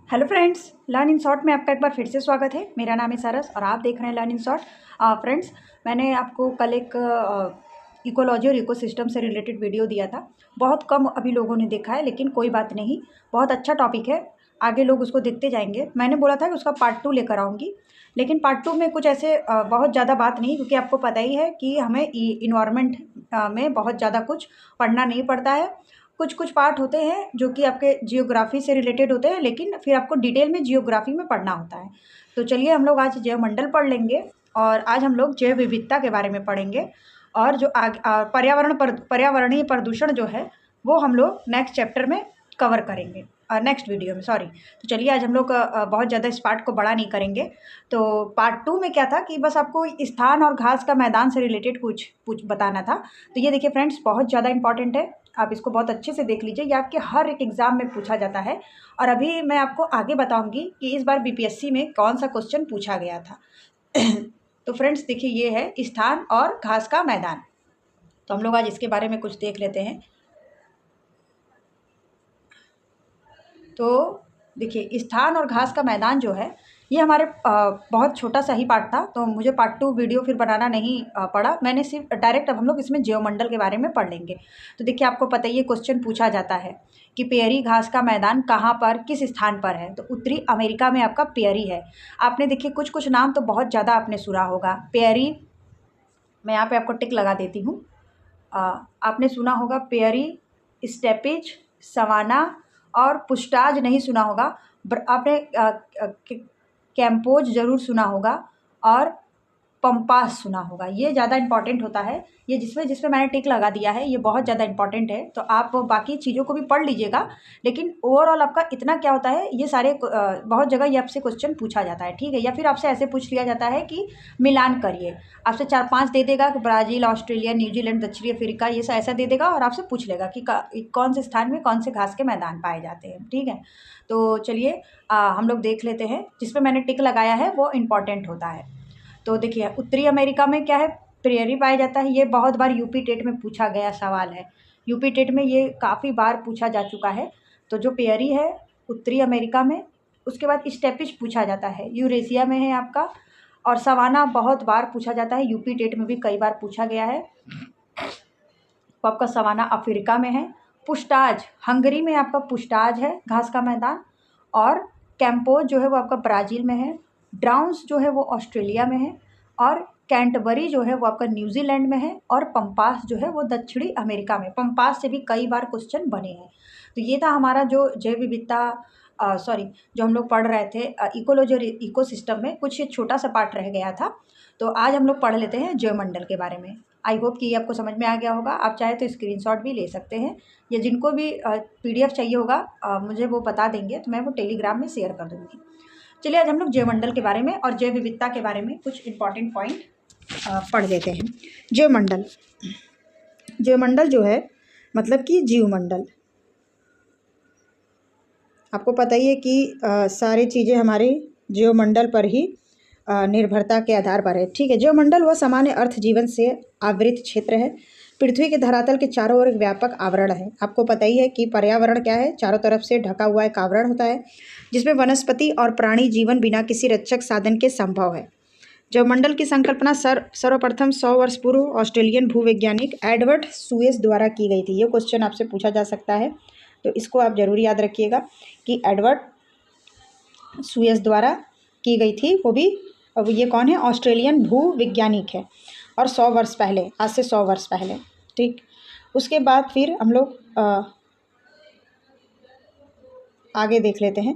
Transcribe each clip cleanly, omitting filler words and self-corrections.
Hello friends, learn in short में आपका एक बार फिर से स्वागत है। मेरा नाम है सरस और आप देख रहे हैं लर्न इन शॉर्ट। फ्रेंड्स, मैंने आपको कल एक इकोलॉजी और इकोसिस्टम से रिलेटेड वीडियो दिया था। बहुत कम अभी लोगों ने देखा है, लेकिन कोई बात नहीं, बहुत अच्छा टॉपिक है। आगे लोग उसको देखते जाएंगे। मैंने बोला था कि उसका पार्ट 2 लेकर आऊँगी, लेकिन पार्ट 2 में कुछ ऐसे बहुत ज़्यादा बात नहीं, क्योंकि आपको पता ही है कि हमें इन्वायरमेंट में बहुत ज़्यादा कुछ पढ़ना नहीं पड़ता है। कुछ कुछ पार्ट होते हैं जो कि आपके जियोग्राफी से रिलेटेड होते हैं, लेकिन फिर आपको डिटेल में जियोग्राफी में पढ़ना होता है। तो चलिए हम लोग आज जैवमंडल पढ़ लेंगे और आज हम लोग जैव विविधता के बारे में पढ़ेंगे। और जो पर्यावरणीय प्रदूषण जो है वो हम लोग नेक्स्ट चैप्टर में कवर करेंगे, नेक्स्ट वीडियो में, सॉरी। तो चलिए आज हम लोग बहुत ज़्यादा इस पार्ट को बड़ा नहीं करेंगे। तो पार्ट 2 में क्या था कि बस आपको स्थान और घास का मैदान से रिलेटेड कुछ बताना था। तो ये देखिए फ्रेंड्स, बहुत ज़्यादा इंपॉर्टेंट है, आप इसको बहुत अच्छे से देख लीजिए। ये आपके हर एक एग्ज़ाम में पूछा जाता है। और अभी मैं आपको आगे बताऊंगी कि इस बार बीपीएससी में कौन सा क्वेश्चन पूछा गया था। तो फ्रेंड्स देखिए, ये है स्थान और घास का मैदान। तो हम लोग आज इसके बारे में कुछ देख लेते हैं। तो देखिए, स्थान और घास का मैदान जो है ये हमारे बहुत छोटा सा ही पार्ट था, तो मुझे पार्ट 2 वीडियो फिर बनाना नहीं पड़ा। मैंने सिर्फ डायरेक्ट अब हम लोग इसमें ज्योमंडल के बारे में पढ़ लेंगे। तो देखिए, आपको पता ही है, क्वेश्चन पूछा जाता है कि पेयरी घास का मैदान कहाँ पर, किस स्थान पर है। तो उत्तरी अमेरिका में आपका पेयरी है। आपने देखिए कुछ कुछ नाम तो बहुत ज़्यादा आपने सुना होगा। पेयरी, मैं यहाँ पे आपको टिक लगा देती हूँ। आपने सुना होगा पेयरी, स्टेपिज, सवाना और पुष्टाज नहीं सुना होगा। आपने कैम्पोज ज़रूर सुना होगा और पंपास सुना होगा। ये ज़्यादा इंपॉर्टेंट होता है। ये जिसमें जिसमें मैंने टिक लगा दिया है ये बहुत ज़्यादा इंपॉर्टेंट है। तो आप बाकी चीज़ों को भी पढ़ लीजिएगा, लेकिन ओवरऑल आपका इतना क्या होता है, ये सारे बहुत जगह ये आपसे क्वेश्चन पूछा जाता है, ठीक है। या फिर आपसे ऐसे पूछ लिया जाता है कि मिलान करिए। आपसे 4-5 दे देगा कि ब्राज़ील, ऑस्ट्रेलिया, न्यूजीलैंड, दक्षिणी अफ्रीका, ये ऐसा दे देगा और आपसे पूछ लेगा कि कौन से स्थान में कौन से घास के मैदान पाए जाते हैं, ठीक है। तो चलिए हम लोग देख लेते हैं। जिसमें मैंने टिक लगाया है वो इम्पॉर्टेंट होता है। तो देखिए, उत्तरी अमेरिका में क्या है, प्रेयरी पाया जाता है। ये बहुत बार यूपी टेट में पूछा गया सवाल है। यूपी टेट में ये काफ़ी बार पूछा जा चुका है। तो जो पेयरी है उत्तरी अमेरिका में, उसके बाद स्टेपिश पूछा जाता है, यूरेशिया में है आपका। और सवाना बहुत बार पूछा जाता है, यूपी टेट में भी कई बार पूछा गया है। तो आपका सवाना अफ्रीका में है। पुष्टाज हंगरी में आपका पुष्टाज है घास का मैदान। और कैम्पोज जो है वो आपका ब्राज़ील में है। ड्राउन्स जो है वो ऑस्ट्रेलिया में है। और कैंटबरी जो है वो आपका न्यूजीलैंड में है। और पंपास जो है वो दक्षिणी अमेरिका में। पंपास से भी कई बार क्वेश्चन बने हैं। तो ये था हमारा जो जैव विविधता, सॉरी, जो हम लोग पढ़ रहे थे इकोलॉजी और इकोसिस्टम में कुछ ये छोटा सा पार्ट रह गया था। तो आज हम लोग पढ़ लेते हैं जैवमंडल के बारे में। आई होप कि ये आपको समझ में आ गया होगा। आप चाहे तो स्क्रीनशॉट भी ले सकते हैं, या जिनको भी पीडीएफ चाहिए होगा मुझे वो बता देंगे, तो मैं वो टेलीग्राम में शेयर कर दूँगी। चलिए आज हम लोग जैवमंडल के बारे में और जैव विविधता के बारे में कुछ इंपॉर्टेंट पॉइंट पढ़ लेते हैं। जैवमंडल, जैवमंडल जो है मतलब कि जीवमंडल। आपको पता ही है कि सारी चीज़ें हमारे जीवमंडल पर ही निर्भरता के आधार पर है, ठीक है। जीवमंडल वह सामान्य अर्थ जीवन से आवृत क्षेत्र है। पृथ्वी के धरातल के चारों ओर एक व्यापक आवरण है। आपको पता ही है कि पर्यावरण क्या है, चारों तरफ से ढका हुआ एक आवरण होता है, जिसमें वनस्पति और प्राणी जीवन बिना किसी रक्षक साधन के संभव है। जैवमंडल की संकल्पना सर्वप्रथम 100 वर्ष पूर्व ऑस्ट्रेलियन भूवैज्ञानिक एडवर्ड सुएस द्वारा की गई थी। ये क्वेश्चन आपसे पूछा जा सकता है, तो इसको आप जरूर याद रखिएगा कि एडवर्ड सुएस द्वारा की गई थी। वो भी, अब ये कौन है, ऑस्ट्रेलियन भूवैज्ञानिक है। और 100 वर्ष पहले, आज से 100 वर्ष पहले, ठीक। उसके बाद फिर हम लोग आगे देख लेते हैं।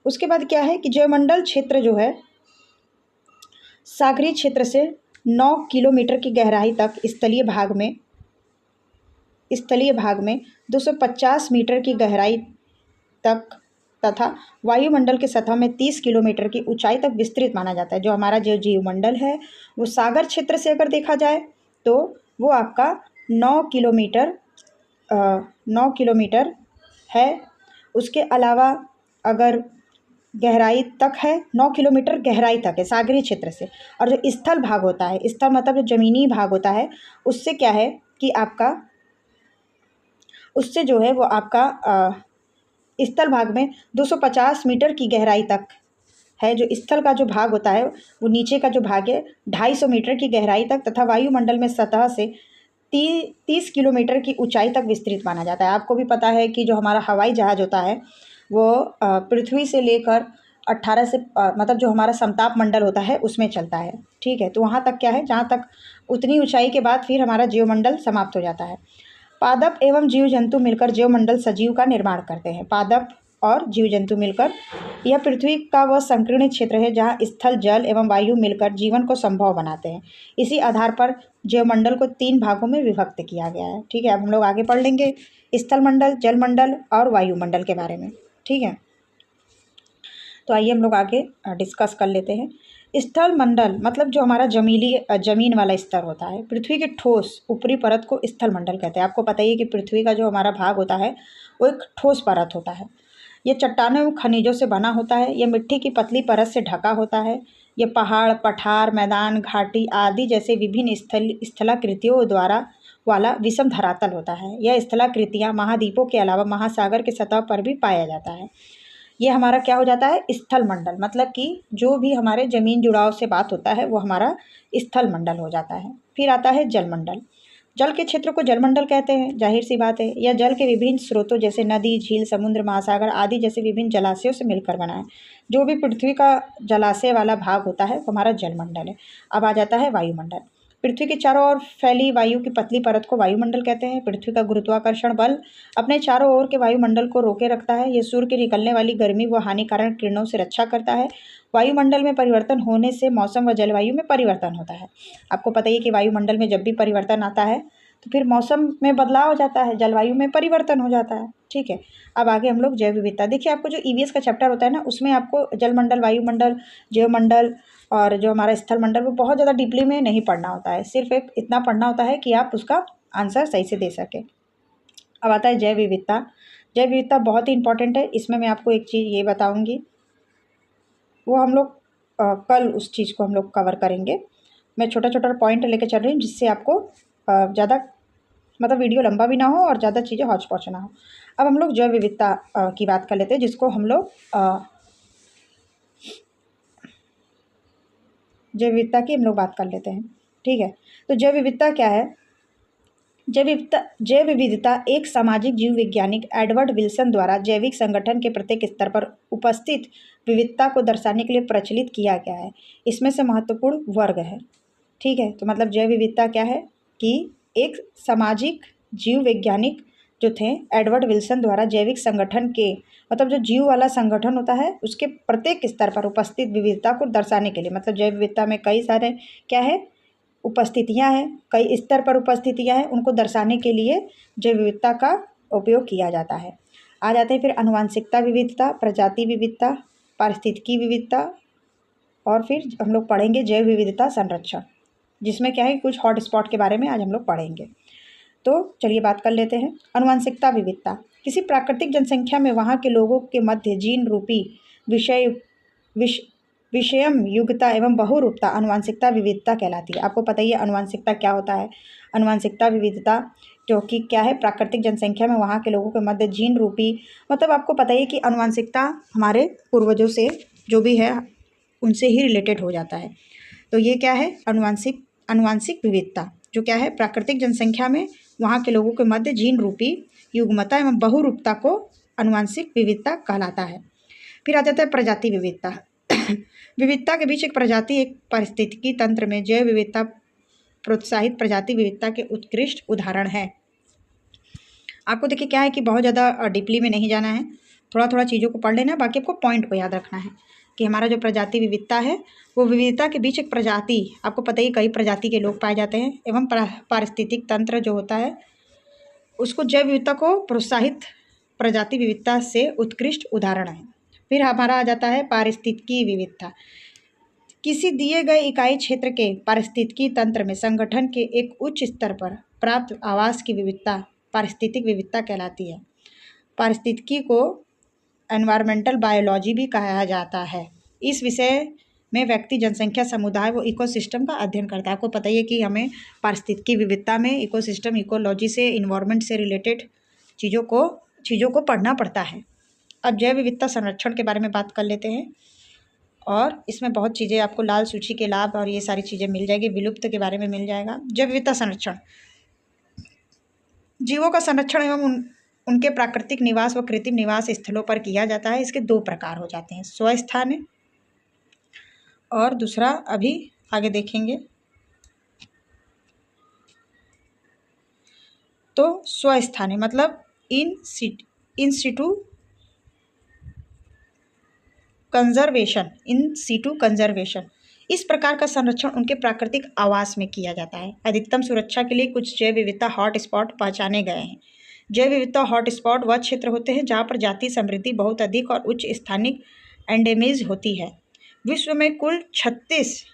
उसके बाद क्या है कि जैवमंडल क्षेत्र जो है सागरीय क्षेत्र से 9 किलोमीटर की गहराई तक स्थलीय भाग में 250 मीटर की गहराई तक तथा वायुमंडल के सतह में 30 किलोमीटर की ऊंचाई तक विस्तृत माना जाता है। जो हमारा जो जीवमंडल है वो सागर क्षेत्र से अगर देखा जाए तो वो आपका 9 किलोमीटर है। उसके अलावा अगर गहराई तक है, 9 किलोमीटर गहराई तक है सागरीय क्षेत्र से। और जो स्थल भाग होता है, स्थल मतलब जो ज़मीनी भाग होता है, उससे क्या है कि आपका, उससे जो है वो आपका स्थल भाग में 250 मीटर की गहराई तक है। जो स्थल का जो भाग होता है वो नीचे का जो भाग है 250 मीटर की गहराई तक तथा वायुमंडल में सतह से 30 किलोमीटर की ऊंचाई तक विस्तृत माना जाता है। आपको भी पता है कि जो हमारा हवाई जहाज़ होता है वो पृथ्वी से लेकर 18 से मतलब जो हमारा समताप मंडल होता है उसमें चलता है। ठीक है, तो वहाँ तक क्या है, जहाँ तक उतनी ऊंचाई के बाद फिर हमारा जीवमंडल समाप्त हो जाता है। पादप एवं जीव जंतु मिलकर जीवमंडल सजीव का निर्माण करते हैं। पादप और जीव जंतु मिलकर यह पृथ्वी का वह संकीर्ण क्षेत्र है जहाँ स्थल, जल एवं वायु मिलकर जीवन को संभव बनाते हैं। इसी आधार पर जीवमंडल को 3 भागों में विभक्त किया गया है। ठीक है, अब हम लोग आगे पढ़ लेंगे स्थल मंडल, जल मंडल और वायुमंडल के बारे में। ठीक है, तो आइए हम लोग आगे डिस्कस कर लेते हैं। स्थल मंडल मतलब जो हमारा जमीन वाला स्तर होता है। पृथ्वी के ठोस ऊपरी परत को स्थल मंडल कहते हैं। आपको पता ही है कि पृथ्वी का जो हमारा भाग होता है वो एक ठोस परत होता है। ये चट्टानों एवं खनिजों से बना होता है। यह मिट्टी की पतली परत से ढका होता है। ये पहाड़, पठार, मैदान, घाटी आदि जैसे विभिन्न स्थलाकृतियों द्वारा वाला विषम धरातल होता है। यह स्थलाकृतियाँ महाद्वीपों के अलावा महासागर के सतह पर भी पाया जाता है। ये हमारा क्या हो जाता है, स्थल मंडल, मतलब कि जो भी हमारे ज़मीन जुड़ाव से बात होता है वो हमारा स्थल मंडल हो जाता है। फिर आता है जल मंडल। जल के क्षेत्र को जलमंडल कहते हैं। जाहिर सी बात है, यह जल के विभिन्न स्रोतों जैसे नदी, झील, समुद्र, महासागर आदि जैसे विभिन्न जलाशयों से मिलकर बना है। जो भी पृथ्वी का जलाशय वाला भाग होता है वो हमारा जलमंडल है। अब आ जाता है वायुमंडल। पृथ्वी के चारों ओर फैली वायु की पतली परत को वायुमंडल कहते हैं। पृथ्वी का गुरुत्वाकर्षण बल अपने चारों ओर के वायुमंडल को रोके रखता है। यह सूर्य के निकलने वाली गर्मी व हानिकारक किरणों से रक्षा करता है। वायुमंडल में परिवर्तन होने से मौसम व जलवायु में परिवर्तन होता है। आपको पता ही है कि वायुमंडल में जब भी परिवर्तन आता है तो फिर मौसम में बदलाव हो जाता है, जलवायु में परिवर्तन हो जाता है। ठीक है, अब आगे हम लोग जैव विविधता। देखिए, आपको जो ईवीएस का चैप्टर होता है ना, उसमें आपको जलमंडल, वायुमंडल, जैवमंडल और जो हमारा स्थल मंडल वो बहुत ज़्यादा डीपली में नहीं पढ़ना होता है। सिर्फ एक इतना पढ़ना होता है कि आप उसका आंसर सही से दे सकें। अब आता है जैव विविधता। जैव विविधता बहुत ही इंपॉर्टेंट है। इसमें मैं आपको एक चीज़ ये बताऊंगी, वो हम लोग कल उस चीज़ को हम लोग कवर करेंगे। मैं छोटा छोटा पॉइंट लेके चल रही हूँ जिससे आपको ज़्यादा मतलब वीडियो लंबा भी ना हो और ज़्यादा चीज़ें हौच पौच ना हो। अब हम लोग जैव विविधता की बात कर लेते हैं, जिसको हम लोग जैव विविधता की हम लोग बात कर लेते हैं। ठीक है, तो जैव विविधता क्या है? जैव विविधता एक सामाजिक जीव वैज्ञानिक एडवर्ड विल्सन द्वारा जैविक संगठन के प्रत्येक स्तर पर उपस्थित विविधता को दर्शाने के लिए प्रचलित किया गया है। इसमें से महत्वपूर्ण वर्ग है। ठीक है, तो मतलब जैव विविधता क्या है कि एक सामाजिक जीव वैज्ञानिक जो थे एडवर्ड विल्सन द्वारा जैविक संगठन के मतलब जो जीव वाला संगठन होता है उसके प्रत्येक स्तर पर उपस्थित विविधता को दर्शाने के लिए, मतलब जैव विविधता में कई सारे क्या है उपस्थितियां हैं, कई स्तर पर उपस्थितियां हैं, उनको दर्शाने के लिए जैव विविधता का उपयोग किया जाता है। आ जाते हैं फिर अनुवांशिकता विविधता, प्रजाति विविधता, पारिस्थितिकी विविधता और फिर हम लोग पढ़ेंगे जैव विविधता संरक्षण, जिसमें क्या है कुछ हॉट स्पॉट के बारे में आज हम लोग पढ़ेंगे। तो चलिए बात कर लेते हैं। अनुवांशिकता विविधता किसी प्राकृतिक जनसंख्या में वहाँ के लोगों के मध्य जीन रूपी विषयम युगता एवं बहुरूपता अनुवांशिकता विविधता कहलाती है। आपको पता ही है अनुवांशिकता क्या होता है। अनुवांशिकता विविधता जो कि क्या है प्राकृतिक जनसंख्या में वहाँ के लोगों के मध्य जीन रूपी, मतलब आपको पता ही है कि अनुवांशिकता हमारे पूर्वजों से जो भी है उनसे ही रिलेटेड हो जाता है। तो ये क्या है अनुवांशिक विविधता जो क्या है प्राकृतिक जनसंख्या में वहाँ के लोगों के मध्य जीन रूपी युग्मता एवं बहुरूपता को अनुवांशिक विविधता कहलाता है। फिर आ जाता है प्रजाति विविधता। विविधता के बीच एक प्रजाति एक पारिस्थितिकी तंत्र में जैव विविधता प्रोत्साहित प्रजाति विविधता के उत्कृष्ट उदाहरण है। आपको देखिए क्या है कि बहुत ज़्यादा डीपली में नहीं जाना है, थोड़ा थोड़ा चीज़ों को पढ़ लेना है, बाकी आपको पॉइंट को याद रखना है कि हमारा जो प्रजाति विविधता है वो विविधता के बीच एक प्रजाति, आपको पता ही कई प्रजाति के लोग पाए जाते हैं, एवं पारिस्थितिक तंत्र जो होता है उसको जैव विविधता को प्रोत्साहित प्रजाति विविधता से उत्कृष्ट उदाहरण है। फिर हमारा आ जाता है पारिस्थितिकी विविधता। किसी दिए गए इकाई क्षेत्र के पारिस्थितिकी तंत्र में संगठन के एक उच्च स्तर पर प्राप्त आवास की विविधता पारिस्थितिक विविधता कहलाती है। पारिस्थितिकी को एनवायरमेंटल बायोलॉजी भी कहा जाता है। इस विषय में व्यक्ति, जनसंख्या, समुदाय व इकोसिस्टम का अध्ययन करता है। आपको पता ही है कि हमें पारिस्थितिकी विविधता में इकोसिस्टम, इकोलॉजी से, इन्वायरमेंट से रिलेटेड चीज़ों को पढ़ना पड़ता है। अब जैव विविधता संरक्षण के बारे में बात कर लेते हैं, और इसमें बहुत चीज़ें आपको लाल सूची के लाभ और ये सारी चीज़ें मिल जाएगी, विलुप्त के बारे में मिल जाएगा। जैव विविधता संरक्षण, जीवों का संरक्षण एवं उनके प्राकृतिक निवास व कृत्रिम निवास स्थलों पर किया जाता है। इसके दो प्रकार हो जाते हैं, स्वस्थानीय और दूसरा अभी आगे देखेंगे। तो स्वस्थानीय मतलब इन सिटू कंजर्वेशन। इस प्रकार का संरक्षण उनके प्राकृतिक आवास में किया जाता है। अधिकतम सुरक्षा के लिए कुछ जैव विविधता हॉटस्पॉट पहचाने गए हैं। जैव विविधता हॉटस्पॉट वह क्षेत्र होते हैं जहाँ पर जाति समृद्धि बहुत अधिक और उच्च स्थानिक एंडेमीज होती है। विश्व में कुल 36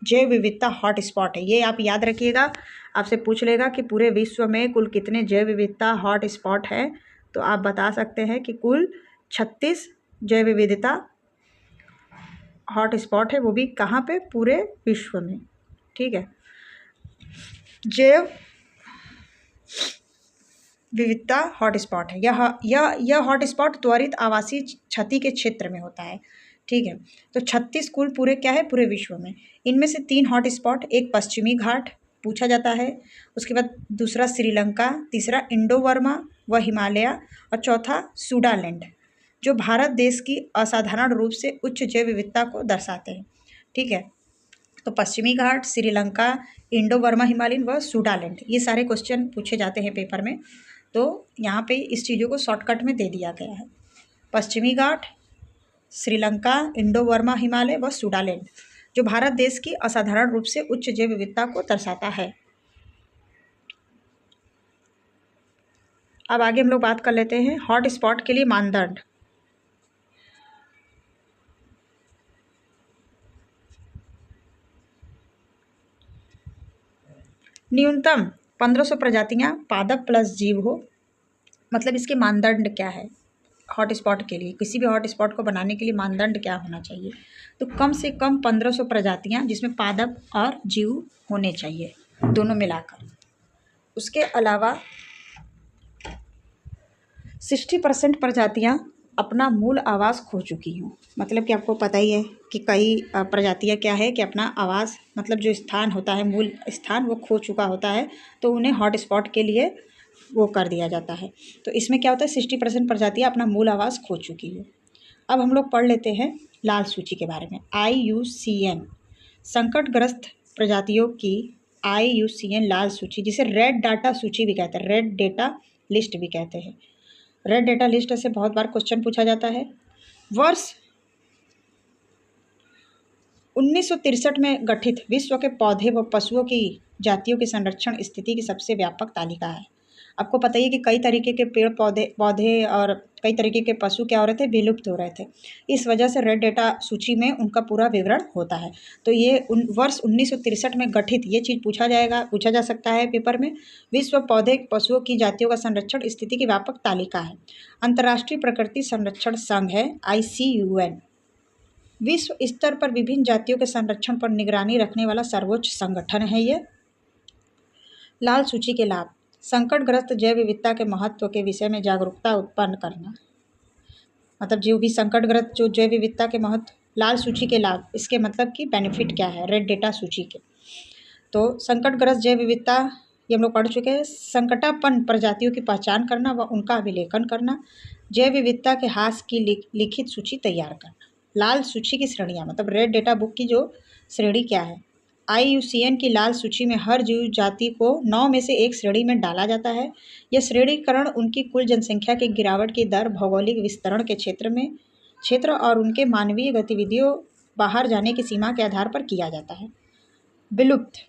जैव विविधता हॉटस्पॉट है। ये आप याद रखिएगा, आपसे पूछ लेगा कि पूरे विश्व में कुल कितने जैव विविधता हॉटस्पॉट है, तो आप बता सकते हैं कि कुल 36 जैव विविधता हॉटस्पॉट है, वो भी कहाँ पे, पूरे विश्व में। ठीक है, जैव विविधता हॉटस्पॉट है। यह हॉटस्पॉट त्वरित आवासीय क्षति के क्षेत्र में होता है। ठीक है, तो 36 कुल पूरे क्या है, पूरे विश्व में। इनमें से 3 हॉटस्पॉट, एक पश्चिमी घाट पूछा जाता है, उसके बाद दूसरा श्रीलंका, तीसरा इंडो बर्मा व हिमालय और चौथा सुडालैंड, जो भारत देश की असाधारण रूप से उच्च जैव विविधता को दर्शाते हैं। ठीक है, तो पश्चिमी घाट, श्रीलंका, इंडो बर्मा हिमालयन व सुडालैंड, ये सारे क्वेश्चन पूछे जाते हैं पेपर में। तो यहाँ पे इस चीज़ों को शॉर्टकट में दे दिया गया है। पश्चिमी घाट, श्रीलंका, इंडो बर्मा हिमालय व सुडालैंड, जो भारत देश की असाधारण रूप से उच्च जैव विविधता को दर्शाता है। अब आगे हम लोग बात कर लेते हैं हॉट स्पॉट के लिए मानदंड। न्यूनतम 1500 प्रजातियां पादप प्लस जीव हो। मतलब इसके मानदंड क्या है हॉटस्पॉट के लिए, किसी भी हॉटस्पॉट को बनाने के लिए मानदंड क्या होना चाहिए, तो कम से कम 1500 प्रजातियां जिसमें पादप और जीव होने चाहिए, दोनों मिलाकर। उसके अलावा 60% प्रजातियां अपना मूल आवास खो चुकी हों। मतलब कि आपको पता ही है कि कई प्रजातियां क्या है कि अपना आवास, मतलब जो स्थान होता है, मूल स्थान, वो खो चुका होता है, तो उन्हें हॉटस्पॉट के लिए वो कर दिया जाता है। तो इसमें क्या होता है, 60% प्रजातियां अपना मूल आवास खो चुकी है। अब हम लोग पढ़ लेते हैं लाल सूची के बारे में। IUCN संकटग्रस्त प्रजातियों की IUCN लाल सूची, जिसे रेड डाटा सूची भी कहते हैं, रेड डेटा लिस्ट भी कहते हैं। रेड डेटा लिस्ट से बहुत बार क्वेश्चन पूछा जाता है। वर्ष 1963 में गठित विश्व के पौधे व पशुओं की जातियों के संरक्षण स्थिति की सबसे व्यापक तालिका है। आपको पता ही है कि कई तरीके के पेड़ पौधे और कई तरीके के पशु क्या हो रहे थे, विलुप्त हो रहे थे। इस वजह से रेड डेटा सूची में उनका पूरा विवरण होता है। तो ये वर्ष 1963 में गठित, ये चीज़ पूछा जा सकता है पेपर में। विश्व पौधे पशुओं की जातियों का संरक्षण स्थिति की व्यापक तालिका है। अंतर्राष्ट्रीय प्रकृति संरक्षण संघ है ICUN। विश्व स्तर पर विभिन्न जातियों के संरक्षण पर निगरानी रखने वाला सर्वोच्च संगठन है ये। लाल सूची के लाभ, संकटग्रस्त जैव विविधता के महत्व के विषय में जागरूकता उत्पन्न करना। मतलब जो भी संकटग्रस्त जो जैव विविधता के महत्व, लाल सूची के लाभ, इसके मतलब कि बेनिफिट क्या है रेड डेटा सूची के। तो संकटग्रस्त जैव विविधता ये हम लोग पढ़ चुके हैं। संकटापन्न प्रजातियों की पहचान करना व उनका अभिलेखन करना। जैव विविधता के ह्रास की लिखित सूची तैयार करना। लाल सूची की श्रेणियाँ, मतलब रेड डेटा बुक की जो श्रेणी क्या है। IUCN की लाल सूची में हर जीव जाति को 9 में से एक श्रेणी में डाला जाता है। यह श्रेणीकरण उनकी कुल जनसंख्या की गिरावट की दर, भौगोलिक विस्तरण के क्षेत्र और उनके मानवीय गतिविधियों बाहर जाने की सीमा के आधार पर किया जाता है। विलुप्त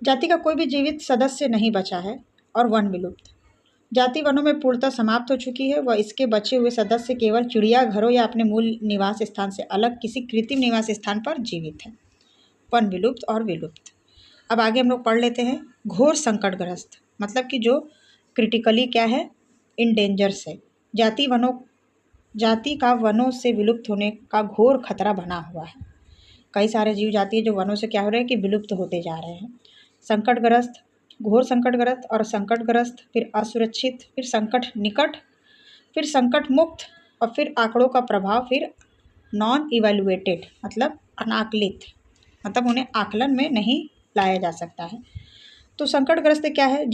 जाति का कोई भी जीवित सदस्य नहीं बचा है। और वन विलुप्त जाति वनों में पूर्णतः समाप्त हो चुकी है व इसके बचे हुए सदस्य केवल चिड़ियाघरों या अपने मूल निवास स्थान से अलग किसी कृत्रिम निवास स्थान पर जीवित है। वन विलुप्त और विलुप्त। अब आगे हम लोग पढ़ लेते हैं घोर संकटग्रस्त, मतलब कि जो क्रिटिकली क्या है, इन डेंजर से। जाति का वनों से विलुप्त होने का घोर खतरा बना हुआ है। कई सारे जीव जाति जो वनों से क्या हो रहे हैं कि विलुप्त होते जा रहे हैं। संकटग्रस्त घोर संकटग्रस्त और संकटग्रस्त, फिर असुरक्षित, फिर संकट निकट, फिर संकट मुक्त और फिर आंकड़ों का प्रभाव, फिर नॉन इवेल्युएटेड मतलब अनाकलित, मतलब उन्हें आकलन में नहीं लाया जा सकता है। तो संकटग्रस्त क्या है?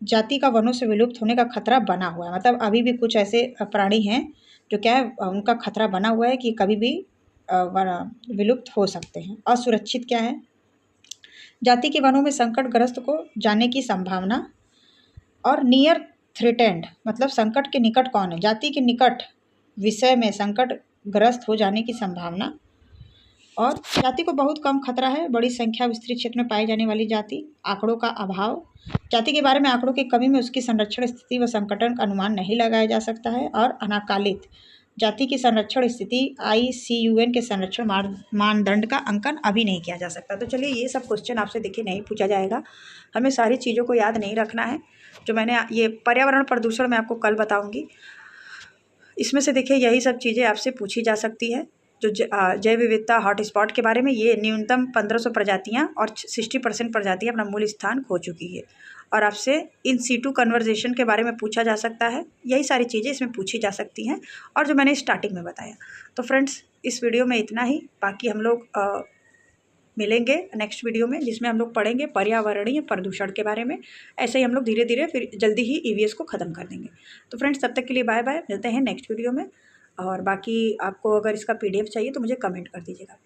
जाति का वनों से विलुप्त होने का खतरा बना हुआ है, मतलब अभी भी कुछ ऐसे प्राणी हैं जो क्या है उनका खतरा बना हुआ है कि कभी भी विलुप्त हो सकते हैं। असुरक्षित क्या है? जाति के वनों में संकटग्रस्त को जाने की संभावना। और नियर थ्रेटेंड मतलब संकट के निकट कौन है? जाति के निकट विषय में संकटग्रस्त हो जाने की संभावना। और जाति को बहुत कम खतरा है, बड़ी संख्या विस्तृत क्षेत्र में पाई जाने वाली जाति। आंकड़ों का अभाव, जाति के बारे में आंकड़ों की कमी में उसकी संरक्षण स्थिति व संकटन का अनुमान नहीं लगाया जा सकता है। और अनाकालित, जाति की संरक्षण स्थिति ICUN के संरक्षण मानदंड का अंकन अभी नहीं किया जा सकता। तो चलिए ये सब क्वेश्चन आपसे देखिए नहीं पूछा जाएगा, हमें सारी चीज़ों को याद नहीं रखना है। जो मैंने ये पर्यावरण प्रदूषण मैं आपको कल बताऊँगी, इसमें से देखिए यही सब चीज़ें आपसे पूछी जा सकती है। जो जैव विविधता हॉटस्पॉट के बारे में, ये न्यूनतम 1500 प्रजातियाँ और 60% प्रजातियाँ अपना मूल स्थान खो चुकी है। और आपसे इन सीटू कन्वर्जेशन के बारे में पूछा जा सकता है। यही सारी चीज़ें इसमें पूछी जा सकती हैं और जो मैंने स्टार्टिंग में बताया। तो फ्रेंड्स इस वीडियो में इतना ही, बाकी हम लोग मिलेंगे नेक्स्ट वीडियो में जिसमें हम लोग पढ़ेंगे पर्यावरणीय प्रदूषण के बारे में। ऐसे ही हम लोग धीरे धीरे फिर जल्दी ही EVS को ख़त्म कर देंगे। तो फ्रेंड्स तब तक के लिए बाय बाय, मिलते हैं नेक्स्ट वीडियो में। और बाकी आपको अगर इसका PDF चाहिए तो मुझे कमेंट कर दीजिएगा।